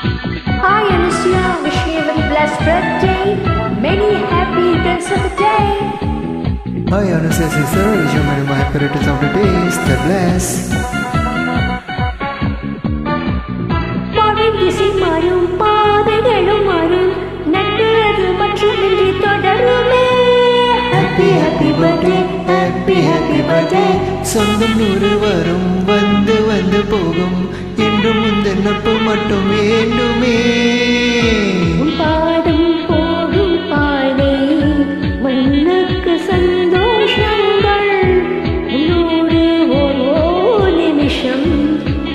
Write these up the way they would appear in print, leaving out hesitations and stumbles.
Hi Anushya, wishing you a very blessed birthday. Many happy returns of the day. Hi Anusya sister, wish you many more happy returns of the day. Stay blessed. பாவின் திசை மாறும் பாதைகளும் மாறும் நட்பது மற்றமின்றி தொடருமே. Happy happy birthday, happy happy birthday. சொந்தம் நூறு வரும் வந்து வந்து போகும் என்றும் இந்த நட்பு மட்டும் வேண்டுமே. உன் பாடும் போகும் பாதை மண்ணுக்கு சந்தோஷங்கள் உன்னோடு ஓர் நிமிஷம்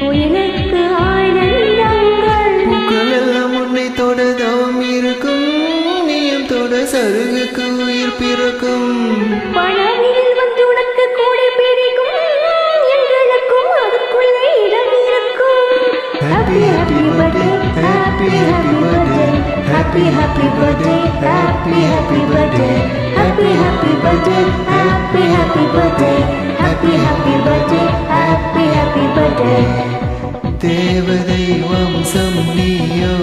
உயிருக்கு ஆனந்தங்கள். பூக்கள் எல்லாம் உன்னை தொட தவம் இருக்கும் நீயும் தொட சருகுக்கு உயிர் பிறக்கும். பழனியில் வந்து உனக்கு கூடை பிடிக்கும் எங்களுக்கும் அதுக்குள்ளே இடம் இருக்கும். Happy happy birthday, happy happy birthday, happy happy birthday, happy happy birthday, happy happy birthday, happy happy birthday, happy happy birthday, happy happy birthday. தேவதை வம்சம் நீயோ